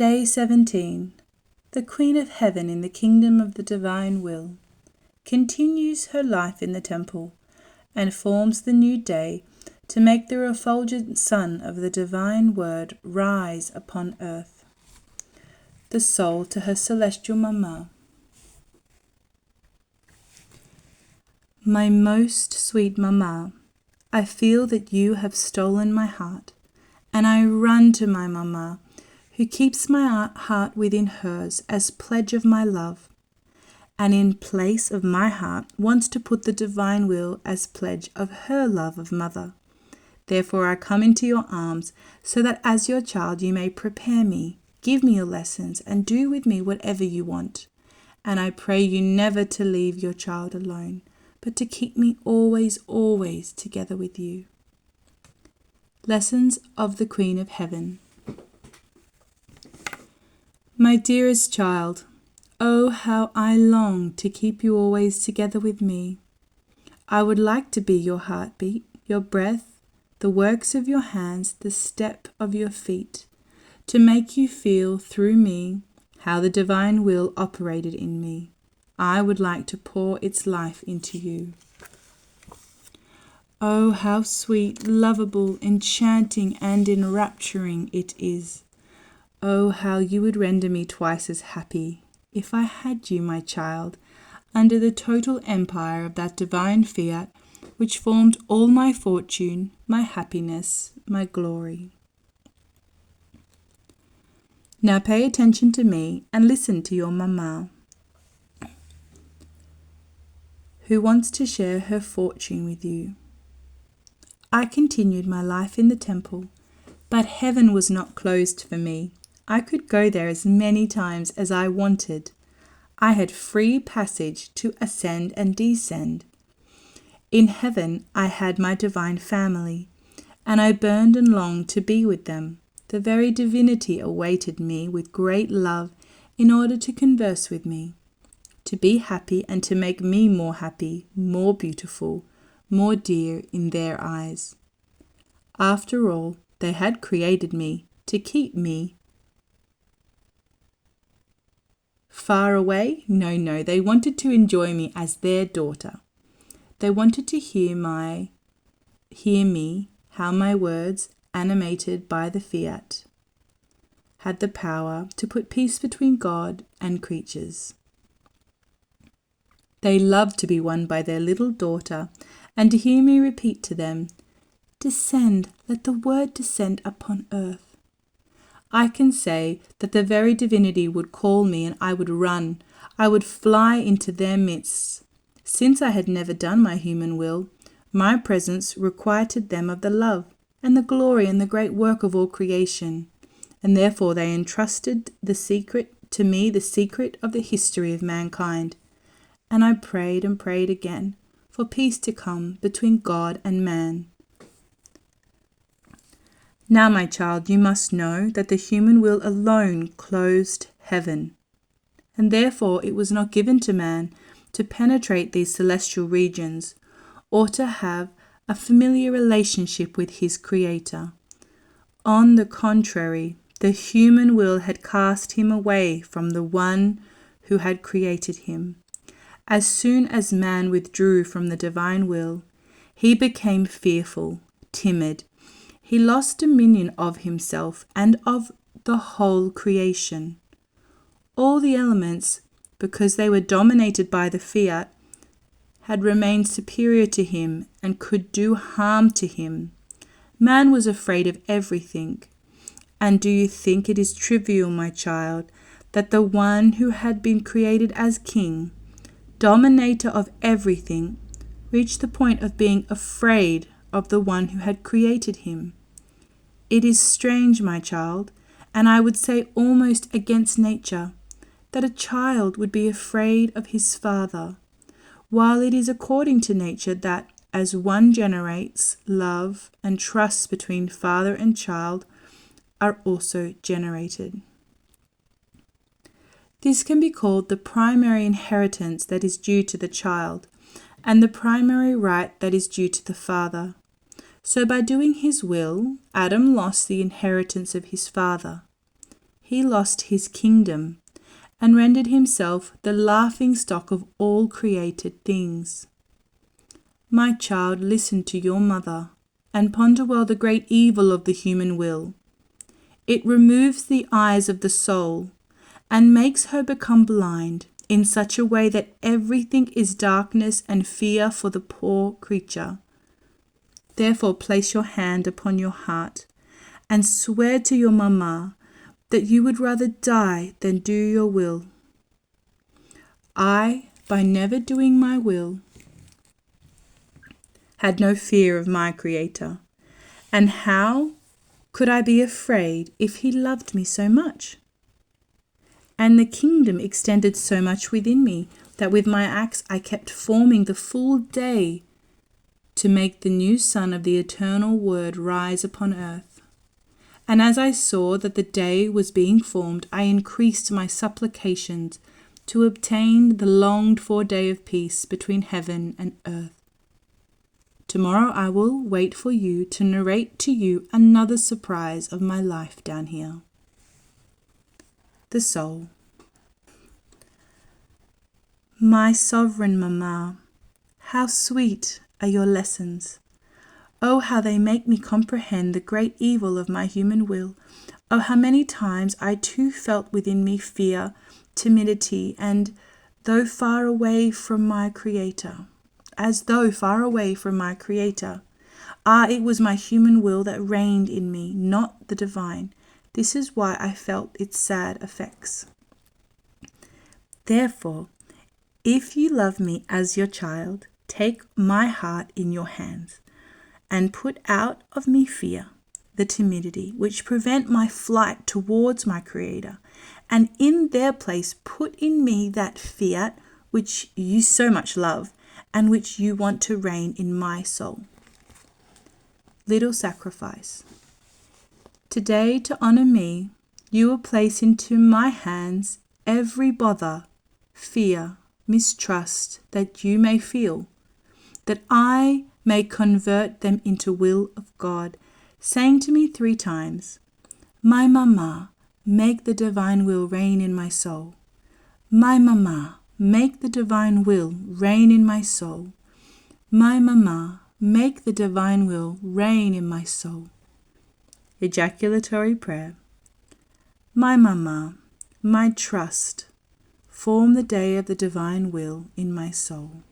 Day 17. The Queen of Heaven in the Kingdom of the Divine Will continues her life in the temple and forms the new day to make the refulgent sun of the divine word rise upon earth. The soul to her celestial Mama. My most sweet Mama, I feel that you have stolen my heart, and I run to my Mama, who keeps my heart within hers as pledge of my love, and in place of my heart wants to put the divine will as pledge of her love of Mother. Therefore I come into your arms, so that as your child you may prepare me, give me your lessons, and do with me whatever you want. And I pray you never to leave your child alone, but to keep me always, always together with you. Lessons of the Queen of Heaven. My dearest child, oh, how I long to keep you always together with me. I would like to be your heartbeat, your breath, the works of your hands, the step of your feet, to make you feel through me how the divine will operated in me. I would like to pour its life into you. Oh, how sweet, lovable, enchanting, and enrapturing it is. Oh, how you would render me twice as happy if I had you, my child, under the total empire of that divine fiat which formed all my fortune, my happiness, my glory. Now pay attention to me and listen to your Mama, who wants to share her fortune with you. I continued my life in the temple, but heaven was not closed for me. I could go there as many times as I wanted. I had free passage to ascend and descend. In heaven I had my divine family, and I burned and longed to be with them. The very divinity awaited me with great love in order to converse with me, to be happy and to make me more happy, more beautiful, more dear in their eyes. After all, they had created me to keep me far away? No, they wanted to enjoy me as their daughter. They wanted to hear me, how my words, animated by the fiat, had the power to put peace between God and creatures. They loved to be won by their little daughter, and to hear me repeat to them, "Descend, let the word descend upon earth." I can say that the very divinity would call me and I would run. I would fly into their midst. Since I had never done my human will, my presence requited them of the love and the glory and the great work of all creation. And therefore they entrusted to me the secret of the history of mankind. And I prayed and prayed again for peace to come between God and man. Now, my child, you must know that the human will alone closed heaven, and therefore it was not given to man to penetrate these celestial regions or to have a familiar relationship with his Creator. On the contrary, the human will had cast him away from the one who had created him. As soon as man withdrew from the divine will, he became fearful, timid. He lost dominion of himself and of the whole creation. All the elements, because they were dominated by the fiat, had remained superior to him and could do harm to him. Man was afraid of everything. And do you think it is trivial, my child, that the one who had been created as king, dominator of everything, reached the point of being afraid of the one who had created him? It is strange, my child, and I would say almost against nature, that a child would be afraid of his father, while it is according to nature that, as one generates, love and trust between father and child are also generated. This can be called the primary inheritance that is due to the child, and the primary right that is due to the father. So by doing his will, Adam lost the inheritance of his father. he lost his kingdom and rendered himself the laughing-stock of all created things. My child, listen to your mother, and ponder well the great evil of the human will. It removes the eyes of the soul, and makes her become blind in such a way that everything is darkness and fear for the poor creature. Therefore place your hand upon your heart, and swear to your mamma that you would rather die than do your will. I, by never doing my will, had no fear of my Creator, and how could I be afraid if He loved me so much? And the kingdom extended so much within me that with my axe I kept forming the full day to make the new Son of the eternal Word rise upon earth. And as I saw that the day was being formed, I increased my supplications to obtain the longed-for day of peace between heaven and earth. Tomorrow I will wait for you to narrate to you another surprise of my life down here. The Soul. My sovereign mamma, how sweet are your lessons! Oh, how they make me comprehend the great evil of my human will! Oh, how many times I too felt within me fear, timidity, and though far away from my Creator, as though far away from my Creator. It was my human will that reigned in me, not the divine. This is why I felt its sad effects. Therefore, if you love me as your child, take my heart in your hands, and put out of me fear, the timidity, which prevent my flight towards my Creator, and in their place put in me that fiat which you so much love, and which you want to reign in my soul. Little sacrifice. Today, to honor me, you will place into my hands every bother, fear, mistrust that you may feel, that I may convert them into will of God, saying to me 3 times, My mamma, make the divine will reign in my soul. My mamma, make the divine will reign in my soul. My mamma, make the divine will reign in my soul. Ejaculatory prayer. My mamma, my trust, form the day of the divine will in my soul.